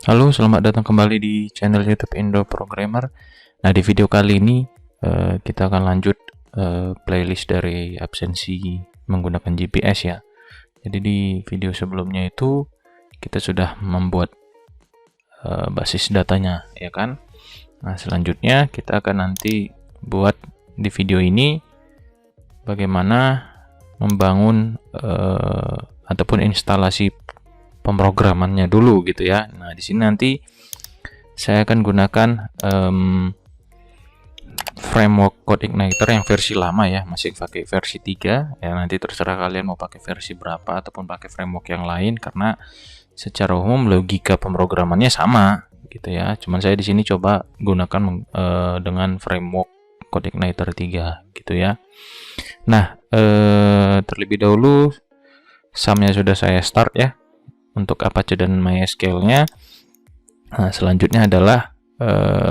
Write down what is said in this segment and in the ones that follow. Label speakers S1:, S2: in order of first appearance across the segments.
S1: Halo, selamat datang kembali di channel YouTube Indo Programmer. Nah, di video kali ini kita akan lanjut playlist dari absensi menggunakan GPS ya. Jadi di video sebelumnya itu kita sudah membuat basis datanya, ya kan? Nah, selanjutnya kita akan nanti buat di video ini bagaimana membangun ataupun instalasi pemrogramannya dulu gitu ya. Nah, di sini nanti saya akan gunakan framework CodeIgniter yang versi lama ya, masih pakai versi 3 ya. Nanti terserah kalian mau pakai versi berapa ataupun pakai framework yang lain, karena secara umum logika pemrogramannya sama gitu ya. Cuman saya di sini coba gunakan dengan framework CodeIgniter 3 gitu ya. Nah, terlebih dahulu sumnya sudah saya start ya untuk Apache dan MySQL-nya. Nah, selanjutnya adalah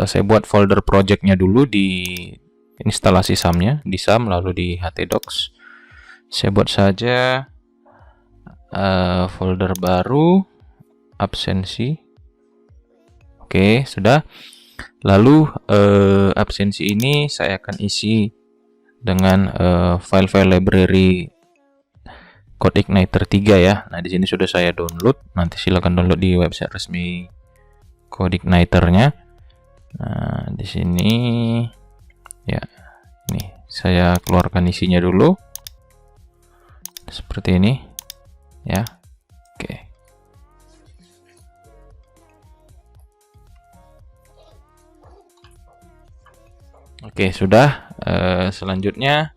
S1: saya buat folder project-nya dulu di instalasi sumnya, di sum lalu di htdocs. Saya buat saja folder baru absensi. Oke, sudah. Lalu absensi ini saya akan isi dengan file-file library CodeIgniter 3 ya. Nah, di sini sudah saya download. Nanti silakan download di website resmi CodeIgniter-nya. Nah, di sini ya, nih saya keluarkan isinya dulu. Seperti ini ya. Oke. Oke, sudah. Selanjutnya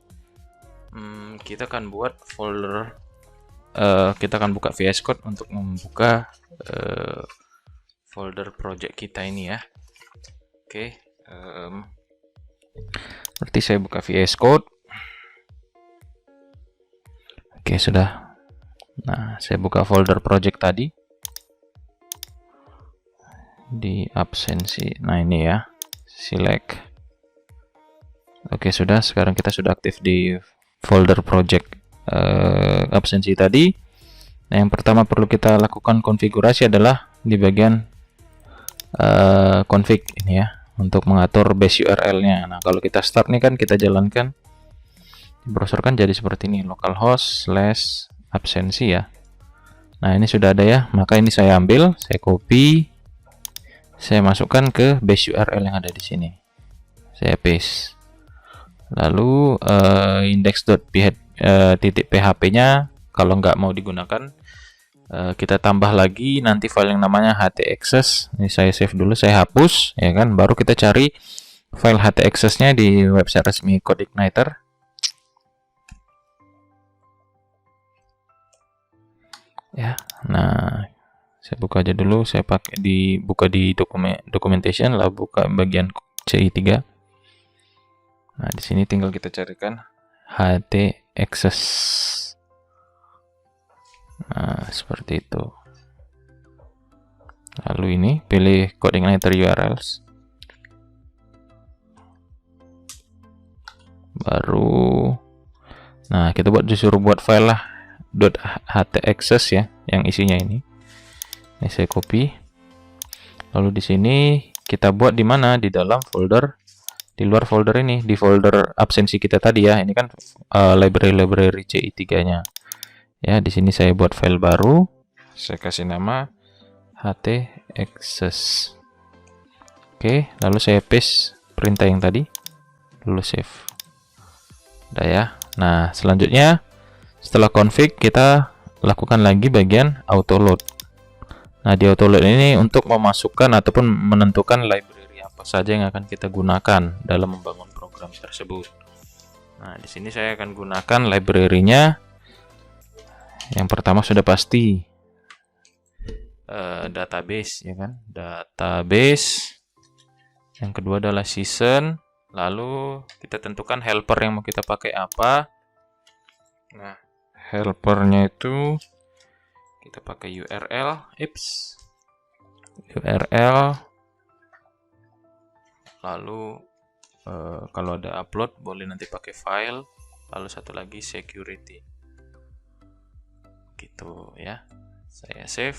S1: kita akan buat folder. Kita akan buka VS Code untuk membuka folder project kita ini ya. Oke, berarti saya buka VS Code. Oke, sudah. Nah, saya buka folder project tadi di absensi. Nah, ini ya, select. Oke, sudah. Sekarang kita sudah aktif di folder project absensi tadi. Nah, yang pertama perlu kita lakukan konfigurasi adalah di bagian config ini ya, untuk mengatur base URL-nya. Nah, kalau kita start nih kan kita jalankan di browser kan jadi seperti ini, localhost/absensi ya. Nah, ini sudah ada ya, maka ini saya ambil, saya copy, saya masukkan ke base URL yang ada di sini. Saya paste. Lalu index.php-nya kalau nggak mau digunakan, kita tambah lagi nanti file yang namanya htaccess. Ini saya save dulu, saya hapus ya kan, baru kita cari file htaccess-nya di website resmi CodeIgniter. Ya, nah saya buka aja dulu, saya pakai buka di documentation, lalu buka bagian CI3. Nah, di sini tinggal kita carikan htaccess. Nah, seperti itu. Lalu ini pilih CodeIgniter URLs. Baru nah, kita disuruh buat file lah .htaccess ya, yang isinya ini. Ini saya copy. Lalu di sini kita buat di mana? Di dalam folder, di luar folder ini, di folder absensi kita tadi ya. Ini kan library CI3-nya. Ya, di sini saya buat file baru. Saya kasih nama htaccess. Oke, lalu saya paste perintah yang tadi. Lalu save. Udah ya. Nah, selanjutnya setelah config kita lakukan lagi bagian auto load. Nah, di auto load ini untuk memasukkan ataupun menentukan library apa saja yang akan kita gunakan dalam membangun program tersebut. Nah, di sini saya akan gunakan library-nya. Yang pertama sudah pasti database ya kan, database. Yang kedua adalah season. Lalu kita tentukan helper yang mau kita pakai apa. Nah, helpernya itu kita pakai URL, URL. Lalu kalau ada upload boleh nanti pakai file. Lalu satu lagi security. Gitu ya. Saya save.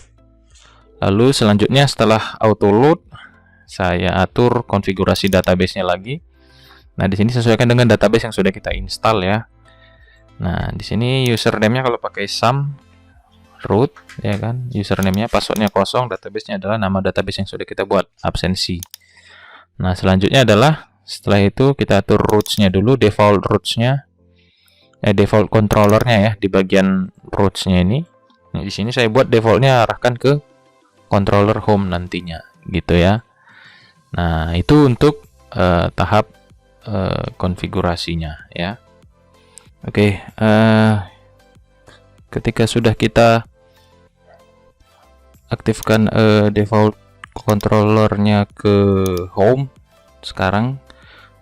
S1: Lalu selanjutnya setelah auto load, saya atur konfigurasi database-nya lagi. Nah, di sini sesuaikan dengan database yang sudah kita install ya. Nah, di sini username-nya kalau pakai some root ya kan, username-nya, password-nya kosong, database-nya adalah nama database yang sudah kita buat, absensi. Nah, selanjutnya adalah setelah itu kita atur roots-nya dulu, default roots-nya, default controller-nya ya di bagian roots-nya ini. Nah, di sini saya buat default-nya arahkan ke controller home nantinya, gitu ya. Nah, itu untuk tahap konfigurasinya ya. Oke, ketika sudah kita aktifkan default controllernya ke home, sekarang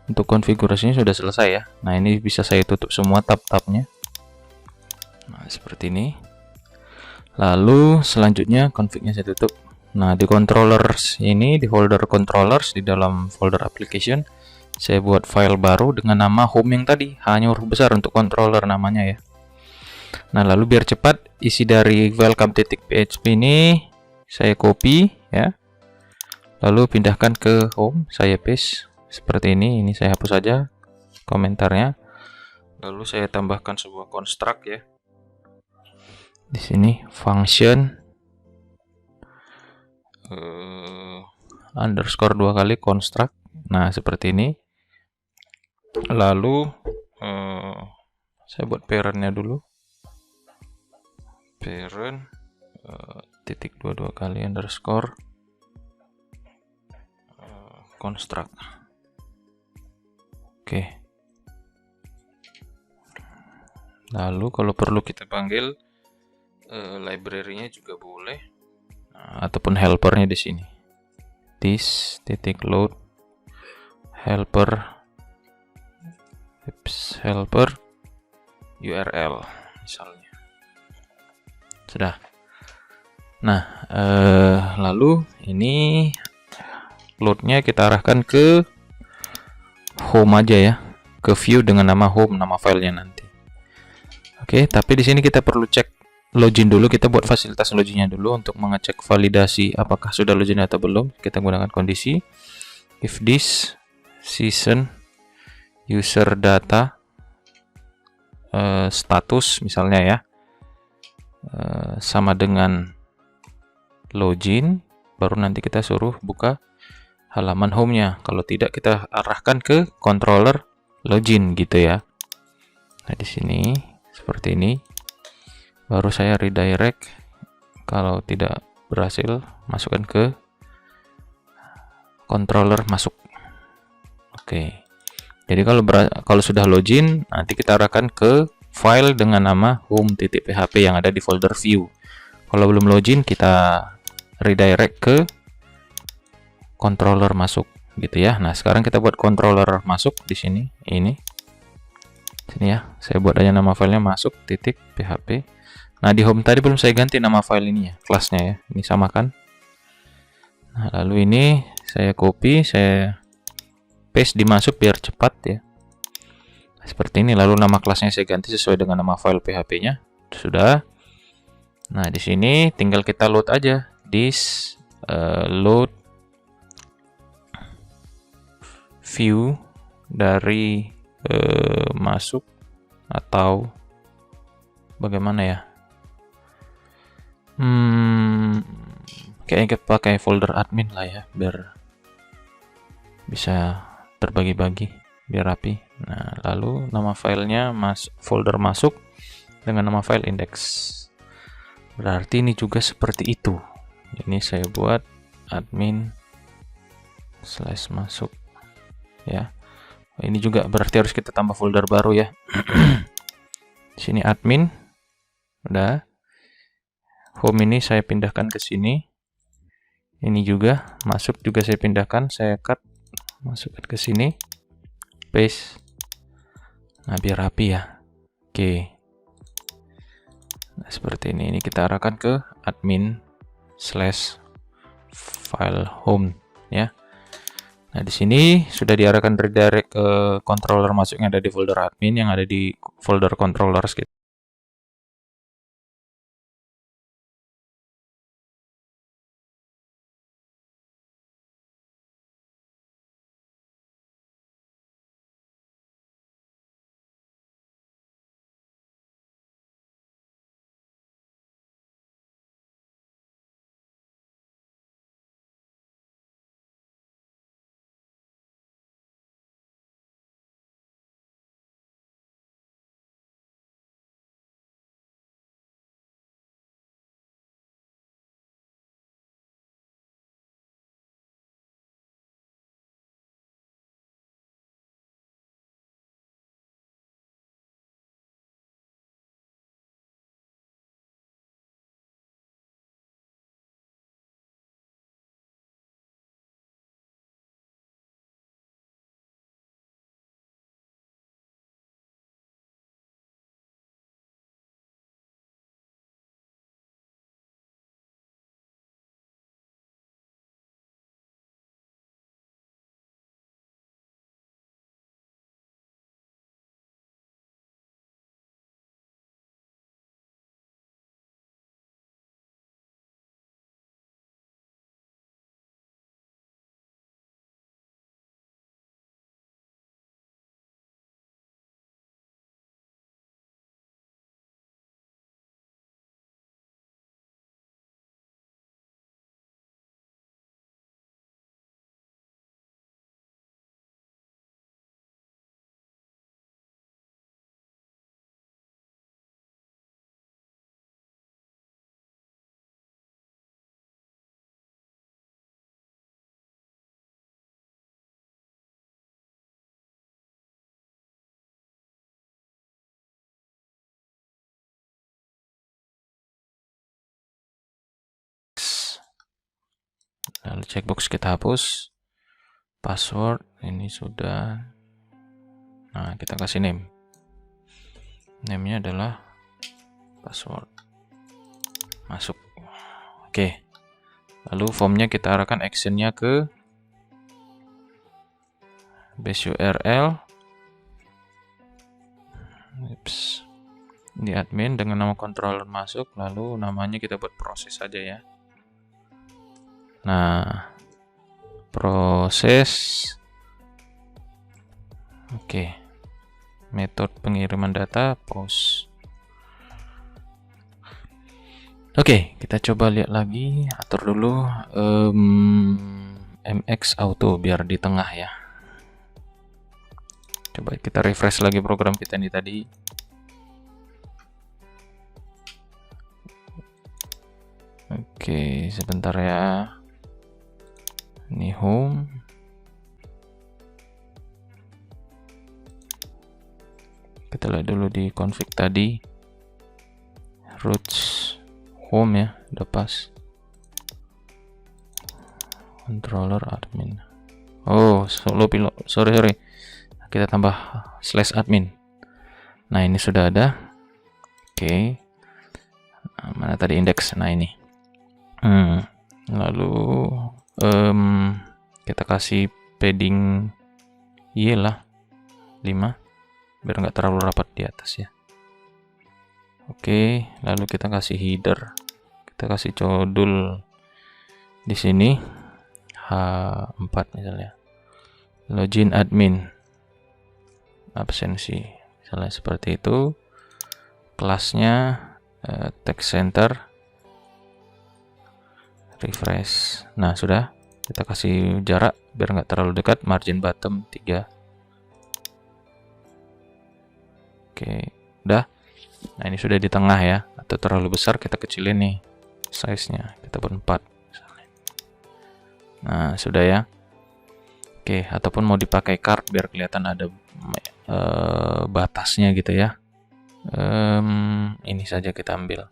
S1: untuk konfigurasinya sudah selesai ya. Nah, ini bisa saya tutup semua tab-tabnya. Nah, seperti ini. Lalu selanjutnya config-nya saya tutup. Nah, di controllers ini, di folder controllers, di dalam folder application, saya buat file baru dengan nama home yang tadi, hanya huruf besar untuk controller namanya ya. Nah, lalu biar cepat, isi dari welcome.php ini saya copy ya. Lalu pindahkan ke home, saya paste seperti ini saya hapus saja komentarnya. Lalu saya tambahkan sebuah construct ya. Di sini function underscore 2 kali construct. Nah, seperti ini. Lalu saya buat parent-nya dulu. Parent titik 22 kali underscore construct. Oke. Lalu kalau perlu kita panggil library-nya juga boleh. Nah, ataupun helper-nya di sini. This titik load helper URL misalnya. Sudah. Nah, lalu ini load-nya kita arahkan ke home aja ya, ke view dengan nama home, nama filenya nanti. Oke, tapi di sini kita perlu cek login dulu. Kita buat fasilitas loginnya dulu untuk mengecek validasi apakah sudah login atau belum. Kita gunakan kondisi if this season user data status misalnya ya sama dengan login, baru nanti kita suruh buka halaman home-nya. Kalau tidak, kita arahkan ke controller login gitu ya. Nah, di sini seperti ini. Baru saya redirect. Kalau tidak berhasil, masukkan ke controller masuk. Oke. Jadi kalau sudah login, nanti kita arahkan ke file dengan nama home.php yang ada di folder view. Kalau belum login, kita redirect ke controller masuk gitu ya. Nah, sekarang kita buat controller masuk di sini. Ini sini ya. Saya buat aja nama filenya masuk.php. Nah, di home tadi belum saya ganti nama file ini ya, kelasnya ya. Ini samakan. Nah, lalu ini saya copy, saya paste di masuk biar cepat ya. Seperti ini. Lalu nama kelasnya saya ganti sesuai dengan nama file PHP-nya. Sudah. Nah, di sini tinggal kita load aja. This load view dari masuk atau bagaimana ya? Kayaknya kita pakai folder admin lah ya, biar bisa terbagi-bagi, biar rapi. Nah, lalu nama filenya folder masuk dengan nama file index. Berarti ini juga seperti itu. Ini saya buat admin / masuk ya. Ini juga berarti harus kita tambah folder baru ya. Di sini admin udah. Home ini saya pindahkan ke sini. Ini juga masuk juga saya pindahkan, saya cut, masukkan ke sini, paste. Nah, biar rapi ya. Oke. Nah, seperti ini. Ini kita arahkan ke admin / file home ya. Nah, di sini sudah diarahkan redirect ke controller masuk yang ada di folder admin, yang ada di folder controllers gitu. Lalu checkbox kita hapus. Password ini sudah. Nah, kita kasih name. Name-nya adalah password. Masuk. Oke. Lalu formnya kita arahkan actionnya ke base URL. Di admin dengan nama controller masuk, lalu namanya kita buat proses saja ya. Nah, proses. Oke. Metode pengiriman data post. Oke, kita coba lihat lagi, atur dulu MX Auto biar di tengah ya. Coba kita refresh lagi program kita ini tadi. Oke, sebentar ya. Ini home. Kita lihat dulu di config tadi. Roots home ya, udah pas. Controller admin. Oh, solo pilot. Sorry. Kita tambah /admin. Nah, ini sudah ada. Oke. Nah, mana tadi indeks? Nah, ini. Lalu kita kasih padding Y lah 5 biar nggak terlalu rapat di atas ya. Oke, lalu kita kasih header, kita kasih codul di sini H4 misalnya, login admin absensi misalnya seperti itu. Kelasnya text center, refresh. Nah, sudah. Kita kasih jarak biar nggak terlalu dekat, margin bottom 3. Oke, udah. Nah, ini sudah di tengah ya, atau terlalu besar kita kecilin nih size-nya, kita buat 4 misalnya. Nah, sudah ya. Oke, ataupun mau dipakai card biar kelihatan ada batasnya gitu ya. Ini saja kita ambil.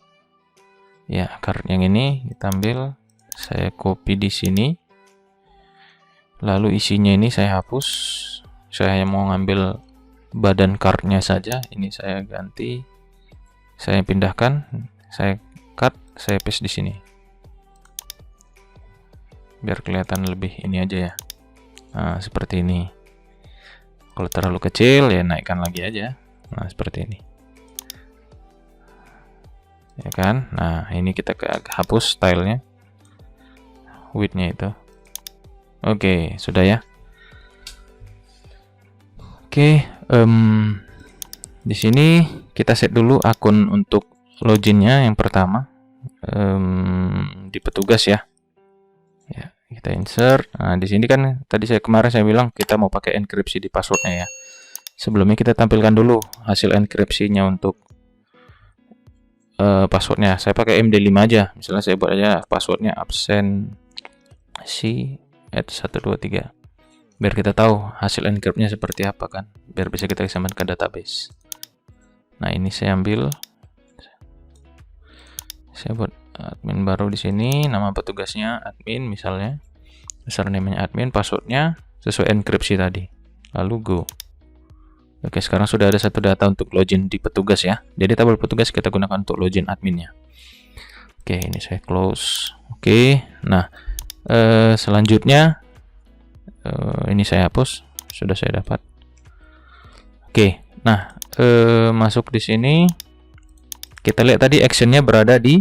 S1: Ya, card yang ini kita ambil, saya copy di sini. Lalu isinya ini saya hapus. Saya mau ngambil badan cardnya saja, ini saya ganti. Saya pindahkan, saya cut, saya paste di sini. Biar kelihatan lebih ini aja ya. Nah, seperti ini. Kalau terlalu kecil ya naikkan lagi aja. Nah, seperti ini. Ya kan? Nah, ini kita hapus stylenya. Width-nya itu. Oke, sudah ya. Oke, di sini kita set dulu akun untuk loginnya yang pertama di petugas ya. Ya, kita insert. Nah, di sini kan tadi kemarin saya bilang kita mau pakai enkripsi di passwordnya ya. Sebelumnya kita tampilkan dulu hasil enkripsinya untuk passwordnya. Saya pakai MD5 aja. Misalnya saya buat aja passwordnya absensi@123. Biar kita tahu hasil encryptnya seperti apa kan, biar bisa kita simpan ke database. Nah, ini saya ambil, saya buat admin baru di sini, nama petugasnya admin misalnya, username-nya admin, passwordnya sesuai enkripsi tadi, lalu go. Oke, sekarang sudah ada satu data untuk login di petugas ya. Jadi tabel petugas kita gunakan untuk login adminnya. Oke, ini saya close. Oke, nah selanjutnya ini saya hapus, sudah saya dapat. Oke, nah masuk di sini, kita lihat tadi actionnya berada di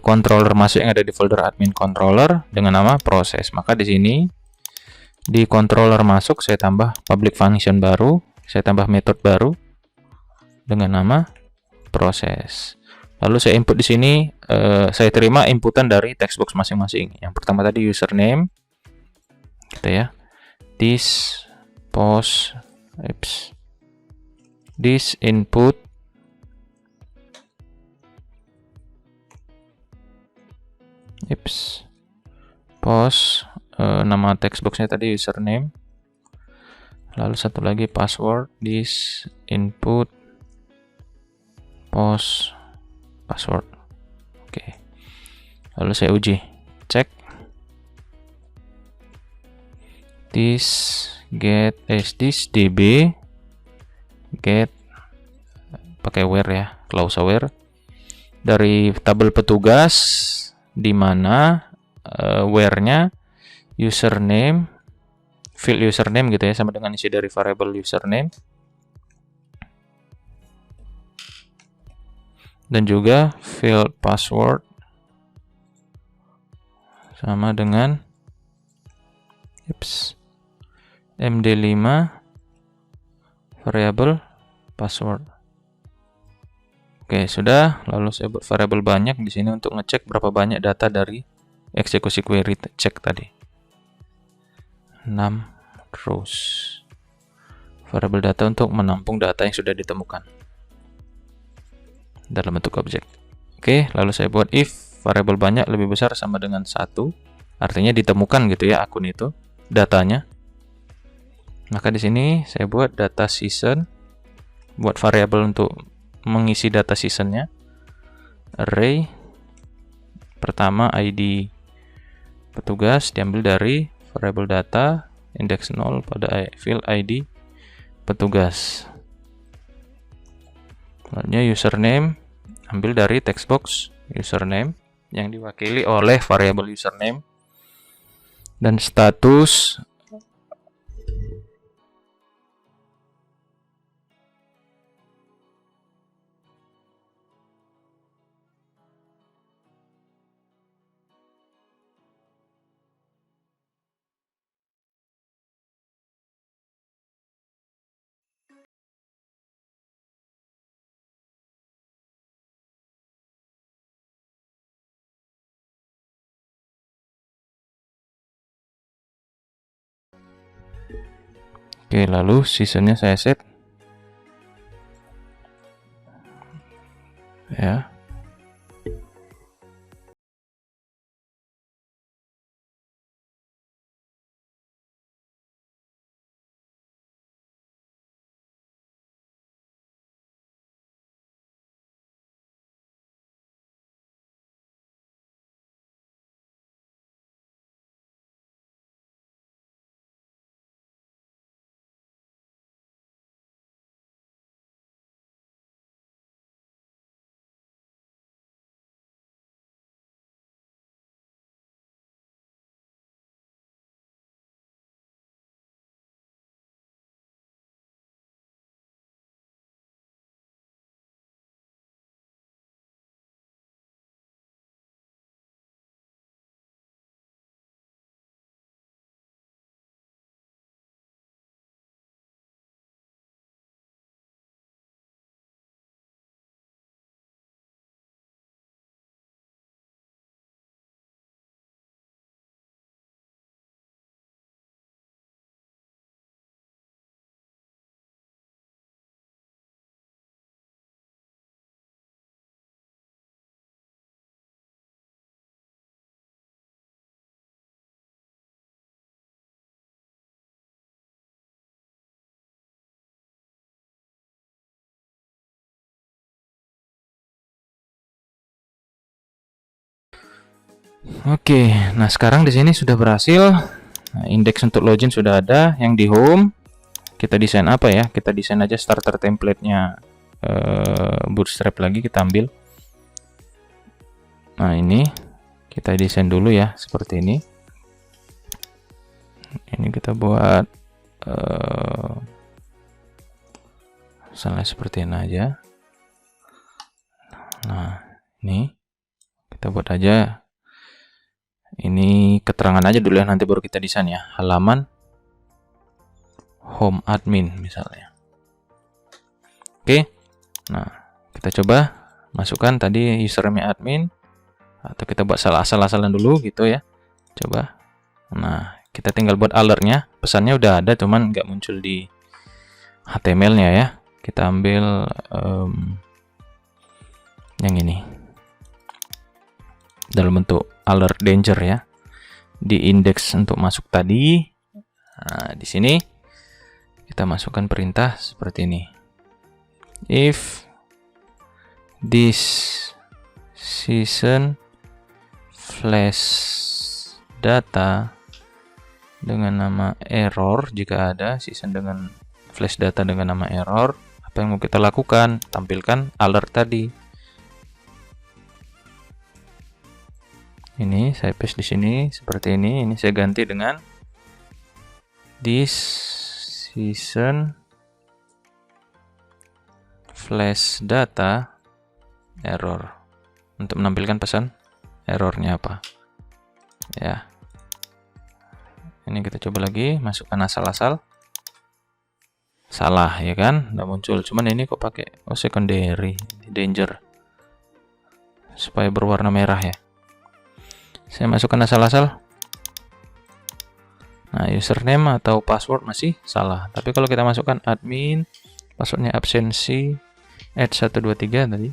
S1: controller masuk yang ada di folder admin controller dengan nama proses. Maka di sini di controller masuk saya tambah public function baru, saya tambah method baru dengan nama proses. Lalu saya input di sini, saya terima inputan dari text box masing-masing. Yang pertama tadi username, gitu ya. This post, this input, post, nama text boxnya tadi username. Lalu satu lagi password, this input, post, password. Oke. Lalu saya uji, cek. this db get pakai where ya, clause where dari tabel petugas, di mana where-nya username, field username gitu ya, sama dengan isi dari variable username, dan juga field password sama dengan md5 variable password. Oke, sudah. Lalu saya buat variabel banyak di sini untuk ngecek berapa banyak data dari eksekusi query cek tadi. 6 rows. Variabel data untuk menampung data yang sudah ditemukan dalam bentuk objek. Oke, lalu saya buat if variabel banyak lebih besar sama dengan 1, artinya ditemukan gitu ya akun itu, datanya. Maka di sini saya buat data season, buat variabel untuk mengisi data seasonnya. Array pertama ID petugas diambil dari variabel data index 0 pada field ID petugas. Selanjutnya username ambil dari text box username yang diwakili oleh variabel username, dan status Oke, lalu seasonnya saya set ya. Oke, nah sekarang di sini sudah berhasil. Nah, indeks untuk login sudah ada. Yang di home kita desain apa ya? Kita desain aja starter template-nya Bootstrap lagi, kita ambil. Nah, ini kita desain dulu ya seperti ini. Ini kita buat misalnya seperti ini aja. Nah, ini kita buat aja. Ini keterangan aja dulu ya, nanti baru kita desain ya. Halaman home admin misalnya. Oke. Nah, kita coba masukkan tadi username admin, atau kita buat asal-asalan dulu gitu ya. Coba. Nah, kita tinggal buat alertnya. Pesannya udah ada, cuman nggak muncul di HTML-nya ya. Kita ambil yang ini dalam bentuk alert danger ya, di indeks untuk masuk tadi. Nah, di sini kita masukkan perintah seperti ini. If this season flash data dengan nama error. Jika ada season dengan flash data dengan nama error, apa yang mau kita lakukan? Tampilkan alert tadi. Ini saya paste di sini seperti ini. Ini saya ganti dengan this season flash data error, untuk menampilkan pesan errornya apa ya. Ini kita coba lagi, masukkan asal-asal, salah ya kan, nggak muncul. Cuman ini kok pakai secondary danger supaya berwarna merah ya. Saya masukkan asal-asal. Nah, username atau password masih salah. Tapi kalau kita masukkan admin, passwordnya absensi @123 tadi.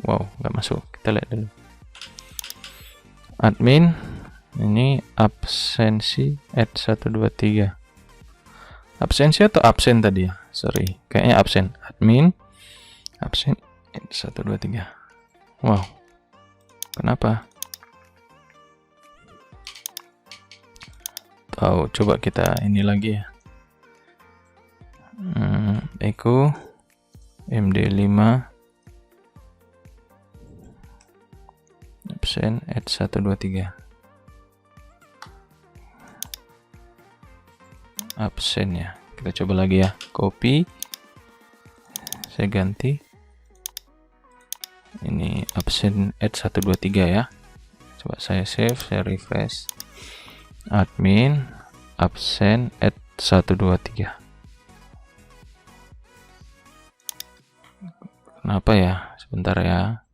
S1: Wow, nggak masuk. Kita lihat dulu. Admin, ini absensi @123. Absensi atau absen tadi ya? Sorry, kayaknya absen. Admin, absen @123. Wow, kenapa? Tahu, coba kita ini lagi ya. Echo MD5 absen @123. Absen ya. Kita coba lagi ya. Copy. Saya ganti. Ini absen @123 ya. Coba saya save, saya refresh. Admin absen @123. Kenapa ya? Sebentar ya.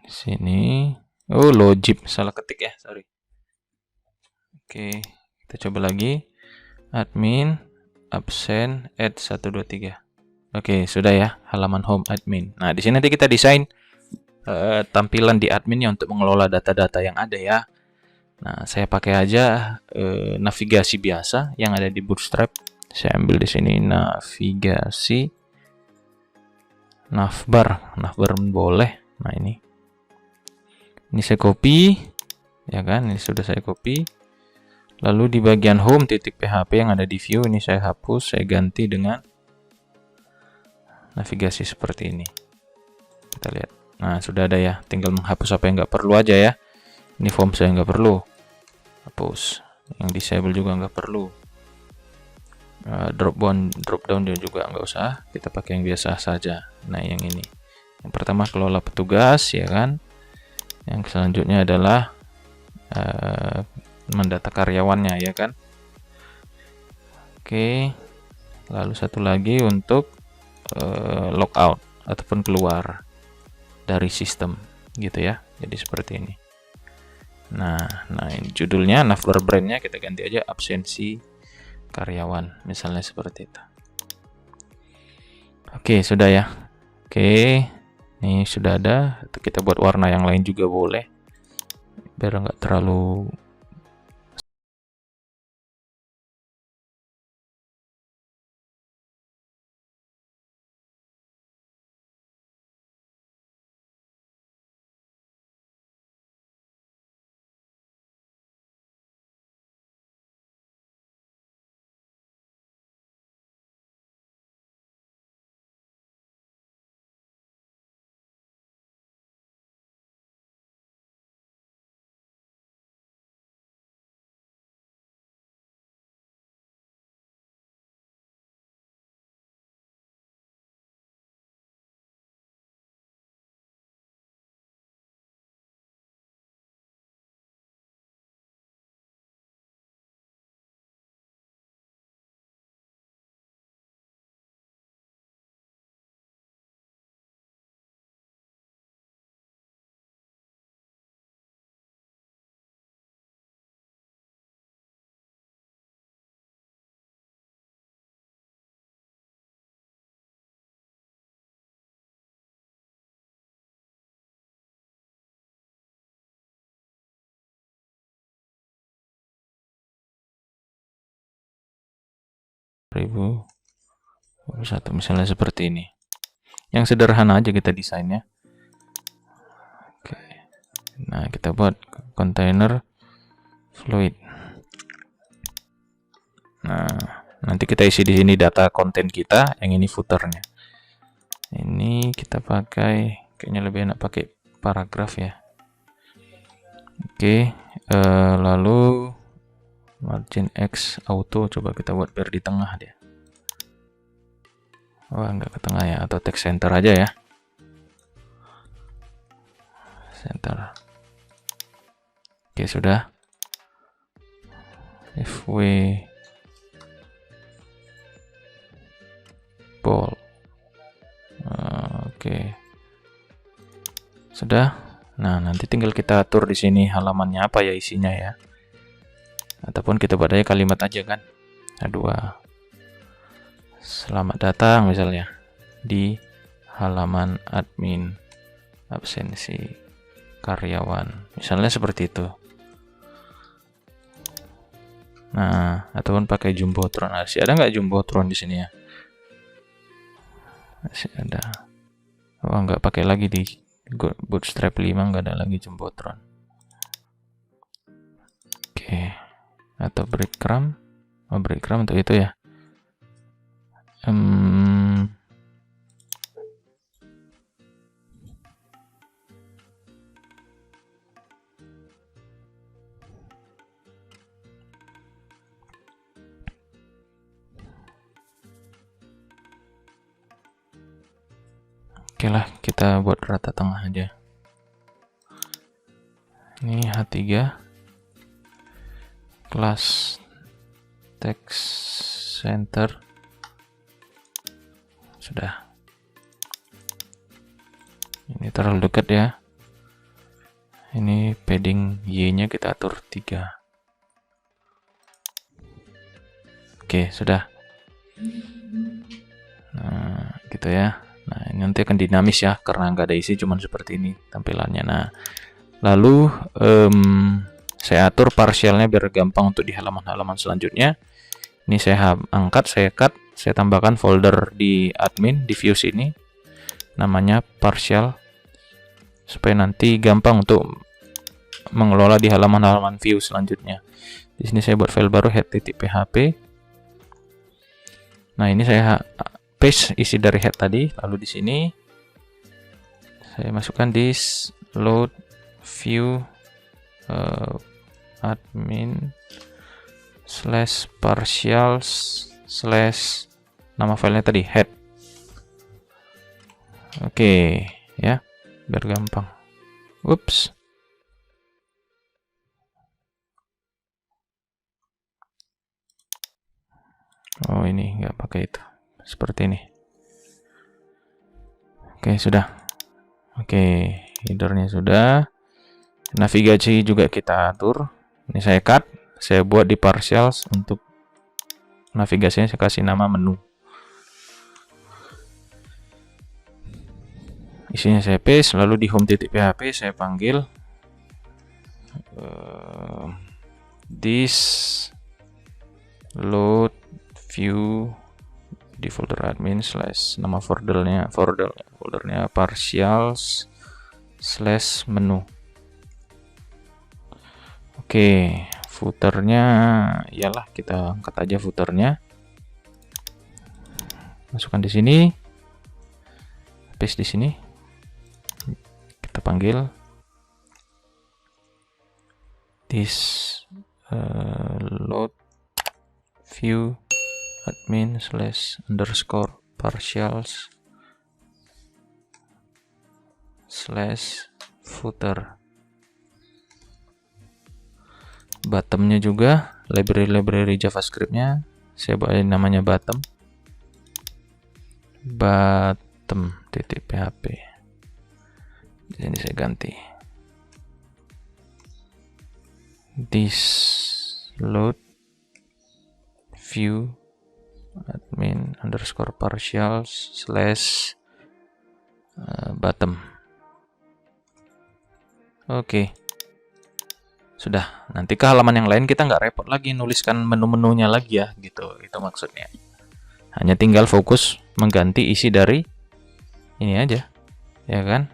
S1: Di sini. Oh, logip, salah ketik ya, sorry. Oke, kita coba lagi. Admin absen @123. Oke, sudah ya, halaman home admin. Nah, di sini nanti kita desain tampilan di adminnya untuk mengelola data-data yang ada ya. Nah, saya pakai aja navigasi biasa yang ada di Bootstrap. Saya ambil di sini navigasi, navbar boleh. Nah, ini saya copy, ya kan? Ini sudah saya copy. Lalu di bagian home .php yang ada di view ini saya hapus, saya ganti dengan navigasi seperti ini. Kita lihat. Nah, sudah ada ya. Tinggal menghapus apa yang nggak perlu aja ya. Ini form saya nggak perlu. Hapus. Yang disable juga nggak perlu. Drop down dia juga nggak usah. Kita pakai yang biasa saja. Nah, yang ini. Yang pertama kelola petugas ya kan. Yang selanjutnya adalah mendata karyawannya ya kan. Oke. Lalu satu lagi untuk logout ataupun keluar dari sistem gitu ya. Jadi seperti ini. Nah ini judulnya, navbar brandnya kita ganti aja absensi karyawan, misalnya seperti itu. Oke, sudah ya. Oke, ini sudah ada. Kita buat warna yang lain juga boleh, biar nggak terlalu satu misalnya seperti ini. Yang sederhana aja kita desainnya. Oke. Nah, kita buat container fluid. Nah, nanti kita isi di sini data konten kita, yang ini footernya. Ini kita pakai, kayaknya lebih enak pakai paragraf ya. Oke, lalu margin X auto, coba kita buat biar di tengah dia. Wah, nggak ke tengah ya, atau text center aja ya. Center. Oke, sudah. FW ball. Oke. Sudah. Nah, nanti tinggal kita atur di sini halamannya apa ya isinya ya. Ataupun kita buat aja kalimat aja kan. Dua. Selamat datang misalnya di halaman admin absensi karyawan. Misalnya seperti itu. Nah, ataupun pakai jumbotron. Masih ada nggak jumbotron di sini ya? Masih ada. Oh, nggak pakai lagi di Bootstrap 5, nggak ada lagi jumbotron. Oke. Atau breadcrumb. Oh, breadcrumb untuk itu ya. Oke lah, kita buat rata tengah aja. Ini H3 kelas text center. Sudah. Ini terlalu dekat ya. Ini padding Y-nya kita atur 3. Oke, sudah. Nah, gitu ya. Nah, ini nanti akan dinamis ya, karena nggak ada isi, cuman seperti ini tampilannya. Nah, lalu saya atur partialnya biar gampang untuk di halaman-halaman selanjutnya. Ini saya angkat, saya cut, saya tambahkan folder di admin, di views ini, namanya partial, supaya nanti gampang untuk mengelola di halaman-halaman view selanjutnya. Di sini saya buat file baru head.php. Nah, ini saya paste isi dari head tadi, lalu di sini saya masukkan di load view admin /partials/ nama filenya tadi head. Oke, ya, biar gampang. Ups. Oh, ini nggak pakai itu. Seperti ini. Oke, sudah. Oke, headernya sudah. Navigasi juga kita atur. Ini saya cut, saya buat di partials. Untuk navigasinya saya kasih nama menu. Isinya saya paste, lalu di home.php saya panggil this load view di folder admin / nama foldernya partials / menu. Oke, footernya iyalah kita angkat aja footernya, masukkan di sini, paste di sini, kita panggil this load view admin / partials / footer. Bottomnya juga library JavaScript-nya saya buat namanya bottom.php. Di sini saya ganti this load view admin _ partials / bottom. Oke. Sudah, nanti ke halaman yang lain kita nggak repot lagi nuliskan menu-menunya lagi ya, gitu. Itu maksudnya. Hanya tinggal fokus mengganti isi dari ini aja, ya kan?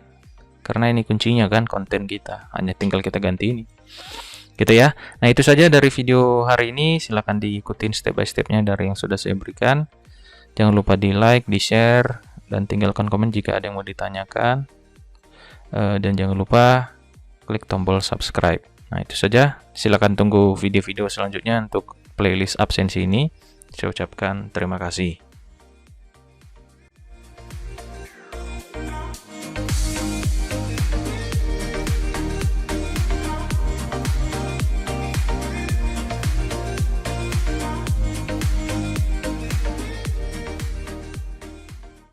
S1: Karena ini kuncinya kan konten kita. Hanya tinggal kita ganti ini. Gitu ya. Nah, itu saja dari video hari ini. Silahkan diikutin step by stepnya dari yang sudah saya berikan. Jangan lupa di like, di share, dan tinggalkan komen jika ada yang mau ditanyakan. Dan jangan lupa klik tombol subscribe. Nah, itu saja. Silakan tunggu video-video selanjutnya untuk playlist absensi ini. Saya ucapkan terima kasih.